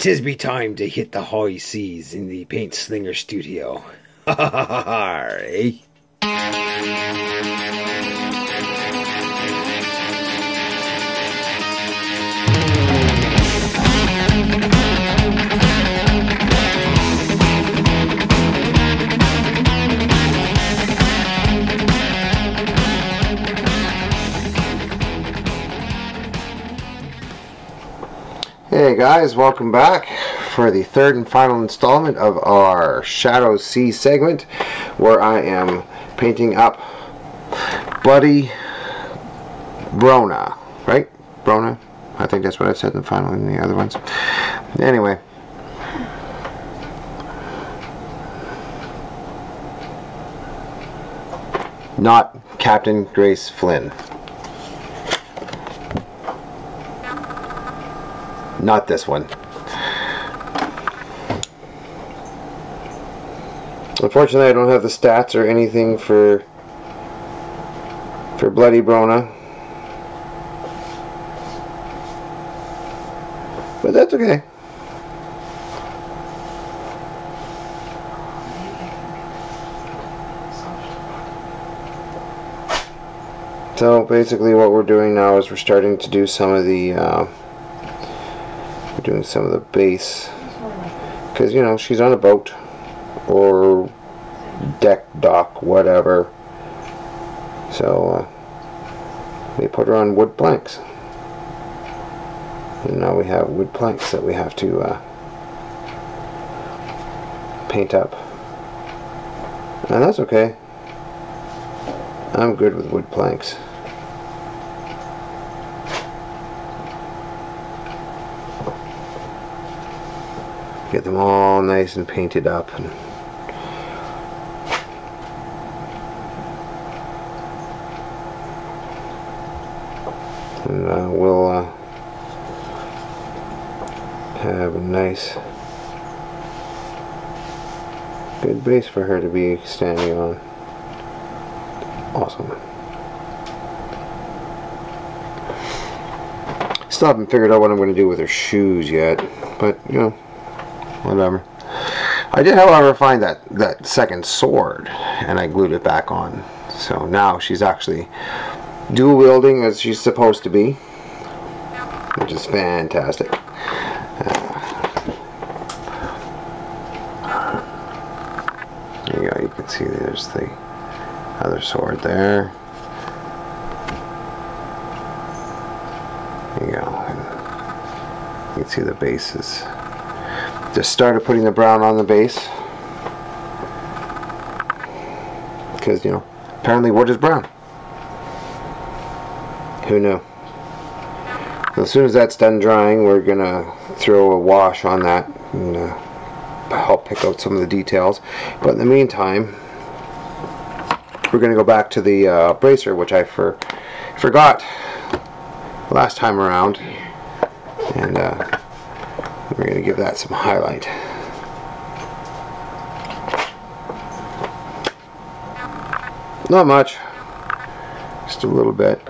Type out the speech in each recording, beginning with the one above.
'tis be time to hit the high seas in the paint slinger studio. Ha ha ha ha ha, eh? Hey guys, welcome back for the third and final installment of our ShadowSea segment, where I am painting up Bloody Brona, right? Brona? I think that's what I said in the final and the other ones. Anyway. Not Captain Grace Flynn. Not this one. Unfortunately, I don't have the stats or anything for Bloody Brona, but that's okay. So basically, what we're doing now is we're starting to do some of the. Doing some of the base, because you know she's on a boat or deck, dock, whatever, so we put her on wood planks, and now we have wood planks that we have to paint up, and that's okay. I'm good with wood planks. Get them all nice and painted up, and we'll have a nice, good base for her to be standing on. Awesome. Still haven't figured out what I'm going to do with her shoes yet, but you know, whatever. I did, however, find that second sword, and I glued it back on. So now she's actually dual wielding as she's supposed to be, which is fantastic. There you go. You can see there's the other sword there. There you go. And you can see the bases. Just started putting the brown on the base because, you know, apparently wood is brown. Who knew? So as soon as that's done drying, we're gonna throw a wash on that and help pick out some of the details. But in the meantime, we're gonna go back to the bracer, which I forgot last time around, and we're going to give that some highlight. Not much, just a little bit.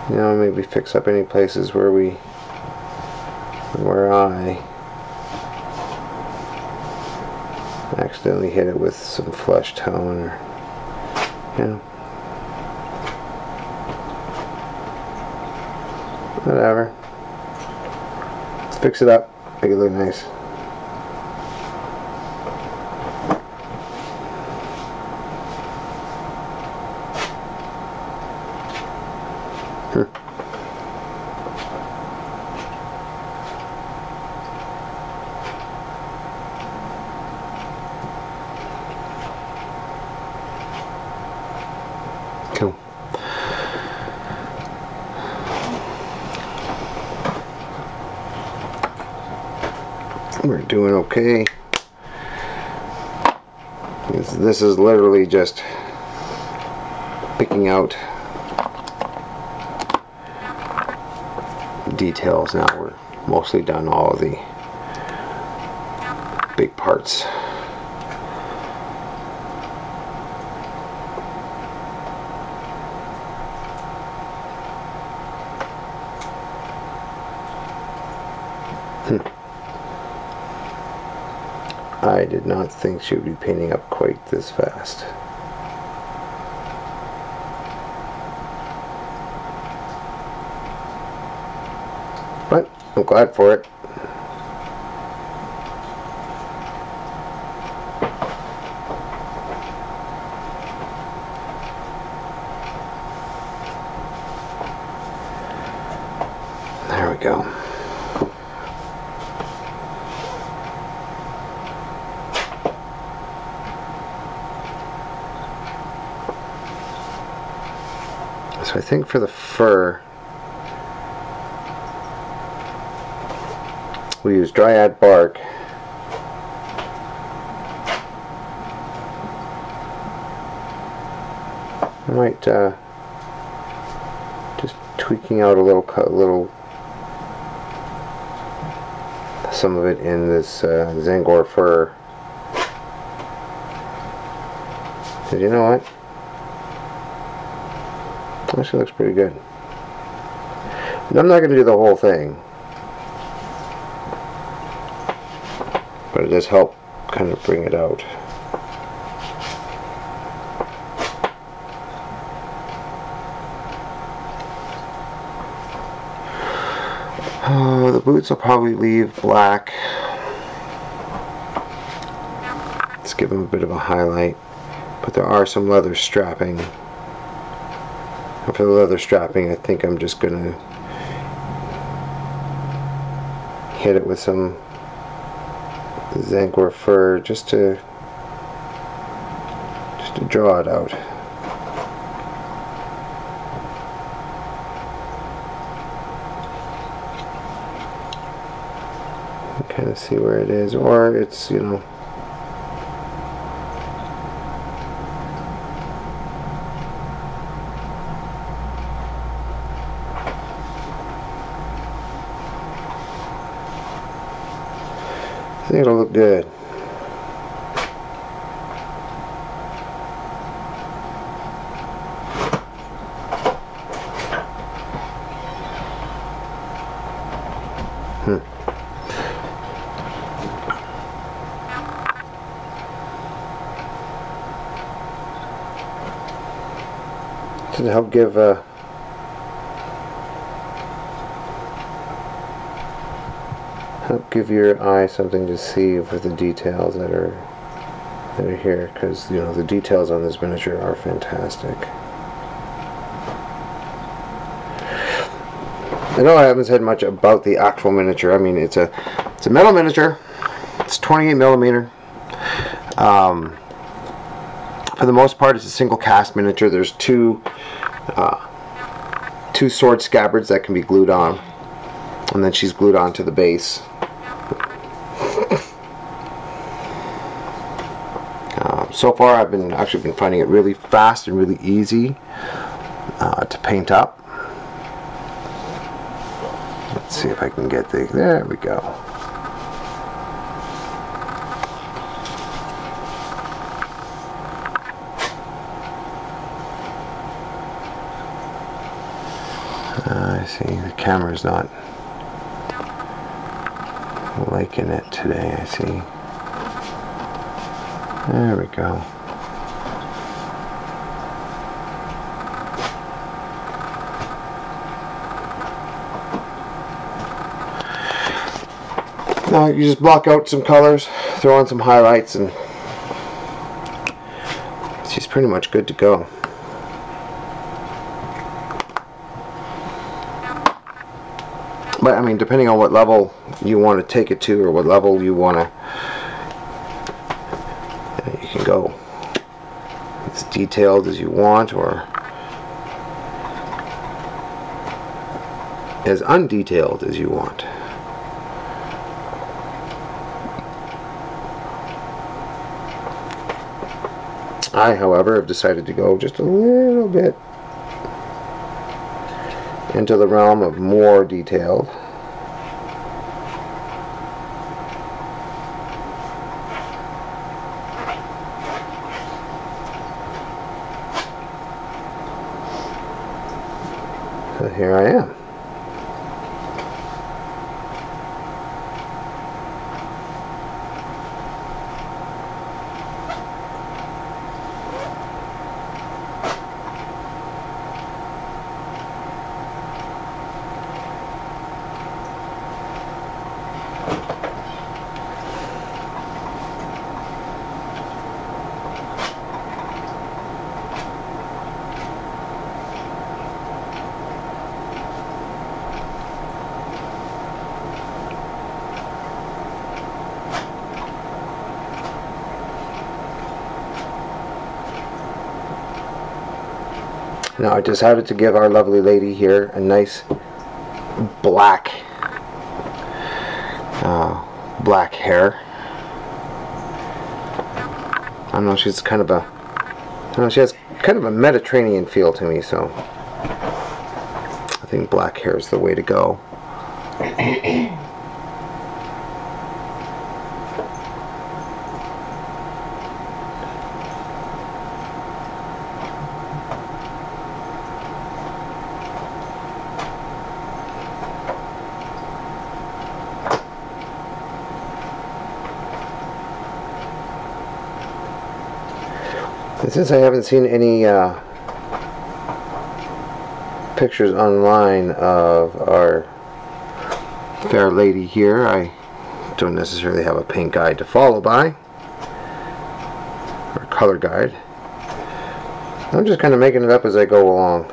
You know, maybe fix up any places where I accidentally hit it with some flesh tone, or, you know, whatever. Let's fix it up, make it look nice. Cool. We're doing okay. This is literally just picking out details now. We're mostly done all of the big parts. I did not think she would be painting up quite this fast. But I'm glad for it. There we go. So I think for the fur, we use dryad bark. I might just tweaking out a little some of it in this Zangor fur. Did you know what? Actually looks pretty good. And I'm not going to do the whole thing, but it does help kind of bring it out. Oh, the boots will probably leave black. Let's give them a bit of a highlight, but there are some leather strapping. And for the leather strapping, I think I'm just going to hit it with some Zangor fur just to draw it out. And kind of see where it is, or it's, you know, I think it'll look good. To help give your eye something to see for the details that are here, because you know the details on this miniature are fantastic. I know I haven't said much about the actual miniature. I mean, it's a metal miniature. It's 28 millimeter. For the most part, it's a single cast miniature. There's two sword scabbards that can be glued on, and then she's glued onto the base. So far, I've actually been finding it really fast and really easy to paint up. Let's see if I can get there we go. I see the camera's not liking it today, I see. There we go. Now you just block out some colors, throw on some highlights, and she's pretty much good to go. But I mean, depending on what level you want to take it to, or what level you want to, you can go as detailed as you want, or as undetailed as you want. I, however, have decided to go just a little bit into the realm of more detailed. So here I am. Now I decided to give our lovely lady here a nice black black hair. I don't know, she's kind of a, I don't know, she has kind of a Mediterranean feel to me, so I think black hair is the way to go. And since I haven't seen any pictures online of our fair lady here, I don't necessarily have a paint guide to follow by, or color guide. I'm just kind of making it up as I go along.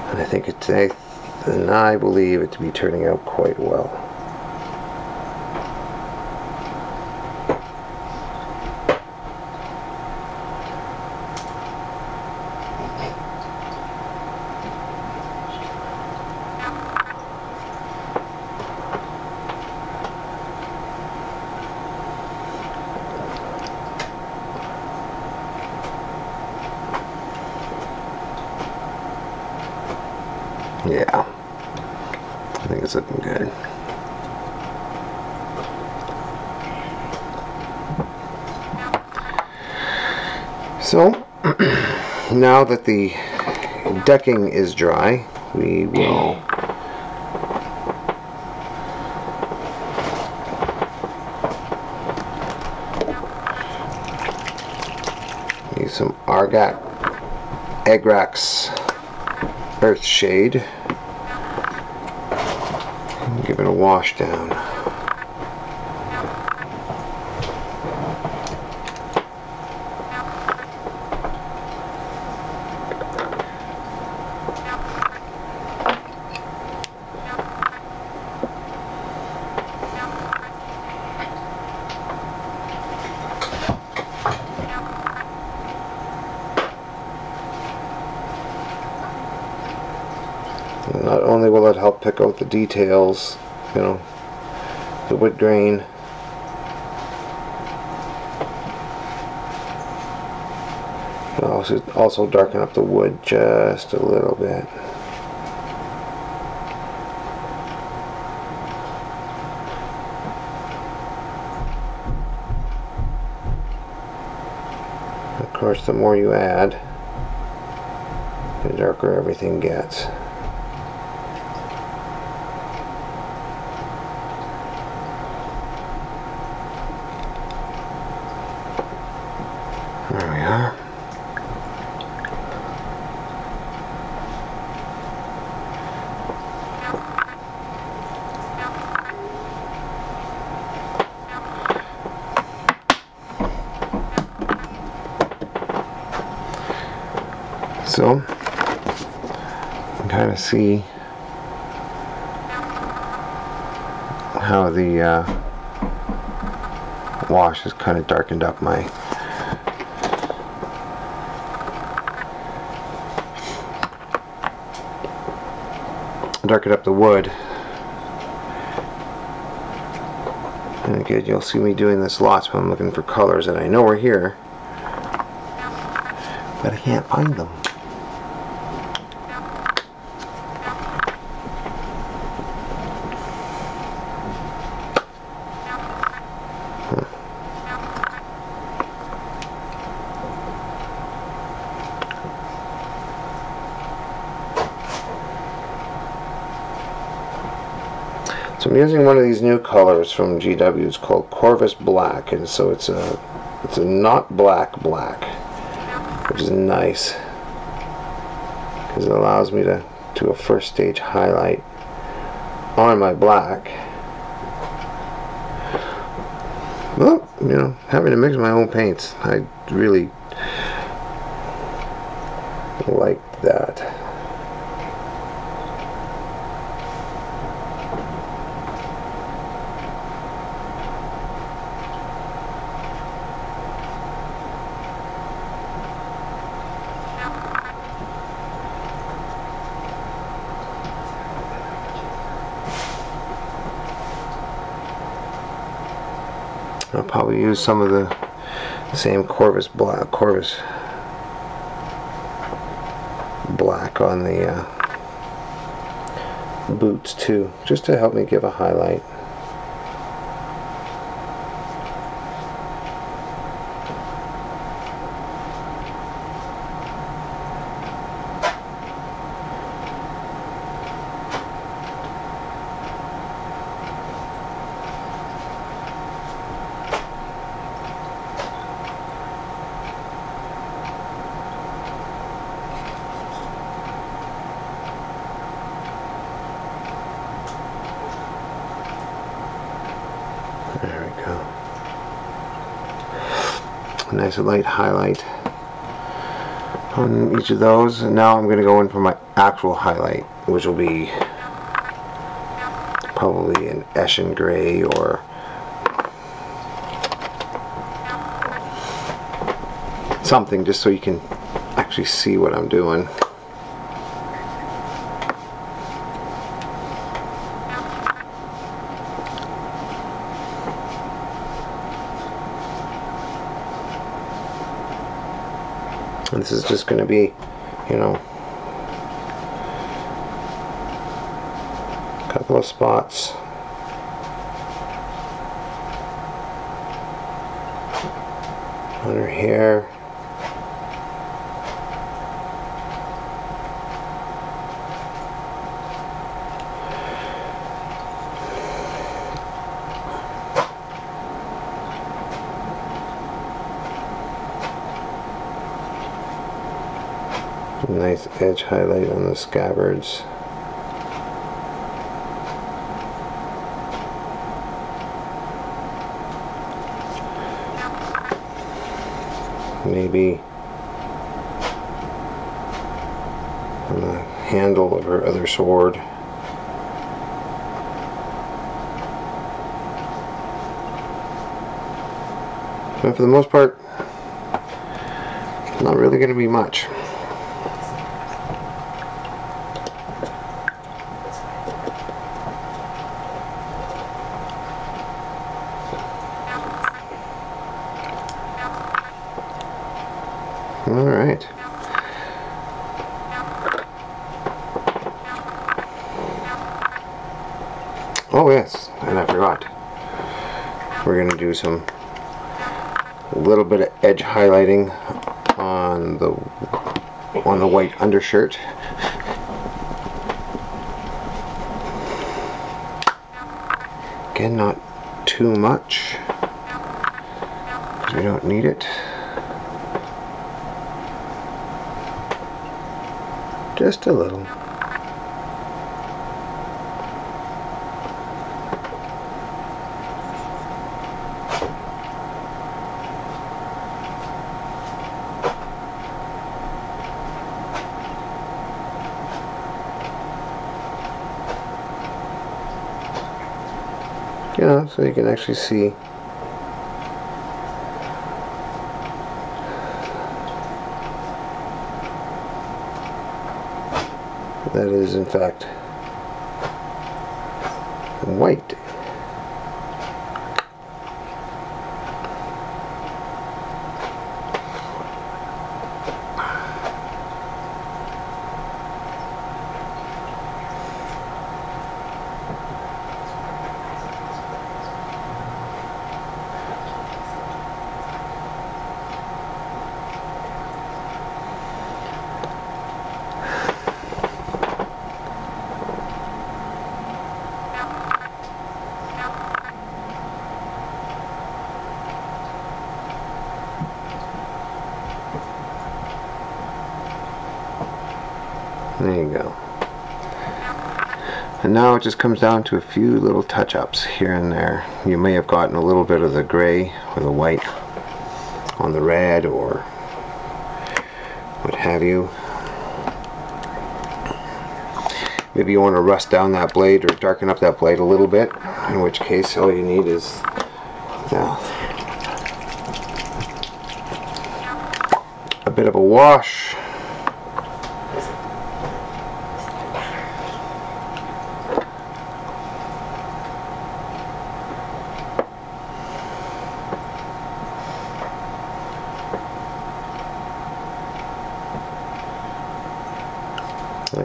And I think and I believe it to be turning out quite well. Yeah, I think it's looking good. So, now that the decking is dry, we will use some Agrax Earth Shade and give it a wash down. Not only will it help pick out the details, you know, the wood grain, but also darken up the wood just a little bit. Of course, the more you add, the darker everything gets. There we are. So, you can kind of see how the wash has kind of darkened up my the wood. And again, you'll see me doing this lots when I'm looking for colors that I know are here, but I can't find them. So I'm using one of these new colors from GW. It's called Corvus Black, and so it's a not black, which is nice because it allows me to do a first stage highlight on my black. Well, you know, having to mix my own paints, I really like that. I'll probably use some of the same Corvus black on the boots too, just to help me give a highlight. There we go. A nice light highlight on each of those. And now I'm going to go in for my actual highlight, which will be probably an Eshin gray or something, just so you can actually see what I'm doing. And this is just going to be, you know, a couple of spots. On her hair. Nice edge highlight on the scabbards. Maybe on the handle of her other sword. But for the most part, not really going to be much. All right. Oh yes, and I forgot. We're going to do a little bit of edge highlighting on the white undershirt. Again, not too much, because we don't need it. Just a little. Yeah, so you can actually see that is in fact white. There you go. And now it just comes down to a few little touch-ups here and there. You may have gotten a little bit of the gray or the white on the red or what have you. maybe you want to rust down that blade or darken up that blade a little bit, in which case all you need is a bit of a wash.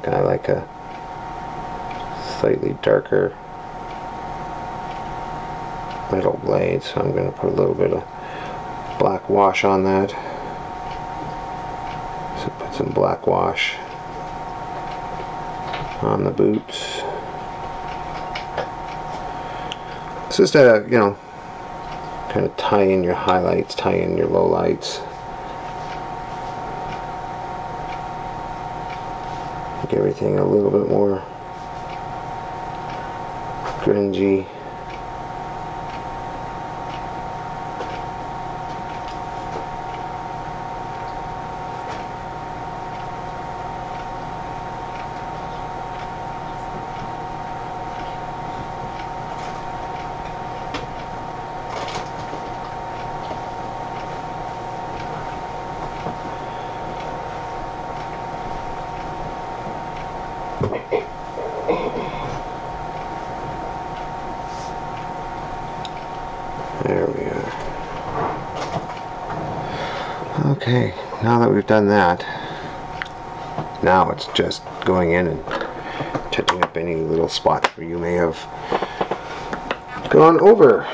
I like a slightly darker metal blade, so I'm going to put a little bit of black wash on that. So put some black wash on the boots. It's just a, you know, kind of tie in your highlights, tie in your lowlights. Make everything a little bit more grungy. There we are. Okay, now that we've done that, now it's just going in and touching up any little spots where you may have gone over.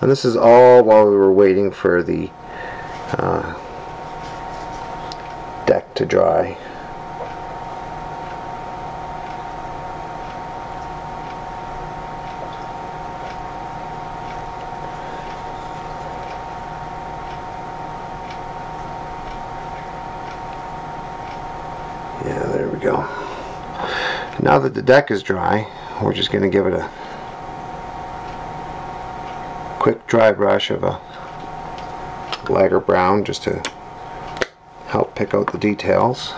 And this is all while we were waiting for the deck to dry. Yeah, there we go. Now that the deck is dry, we're just going to give it a quick dry brush of a lighter brown just to help pick out the details.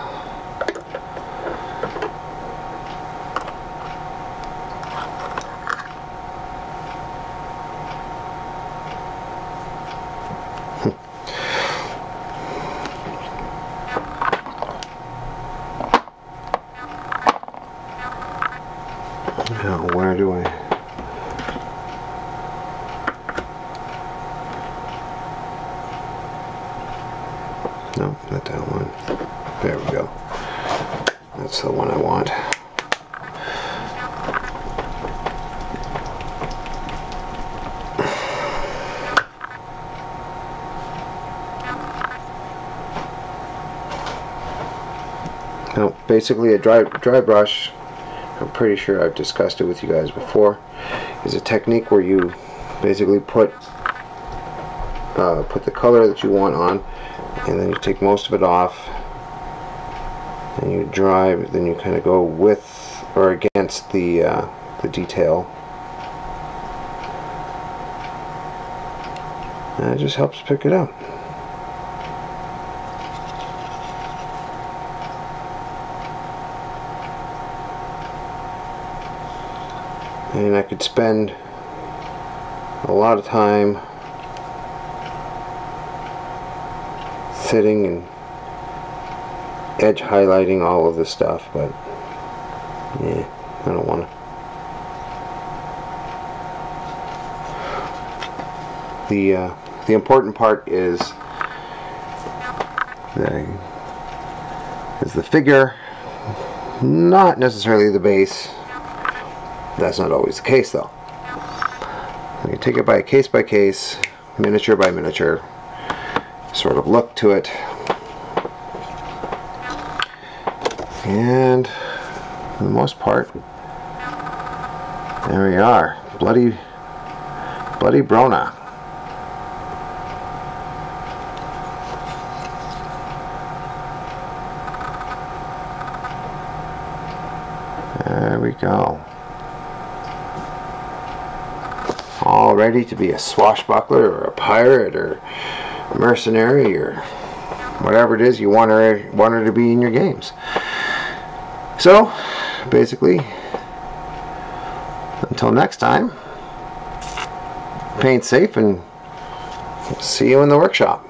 Now, where do I... No, not that one. There we go. That's the one I want. Now, basically a dry brush, I'm pretty sure I've discussed it with you guys before, is a technique where you basically put the color that you want on, and then you take most of it off and you dry, then you kind of go with or against the detail, and it just helps pick it up. And I could spend a lot of time sitting and edge highlighting all of this stuff, but yeah, I don't want to. The important part is the figure, not necessarily the base. That's not always the case, though. You take it by case, miniature by miniature sort of look to it, and for the most part, there we are. Bloody Brona. There we go. All ready to be a swashbuckler or a pirate or a mercenary or whatever it is you want her to be in your games. So, basically, until next time, paint safe and see you in the workshop.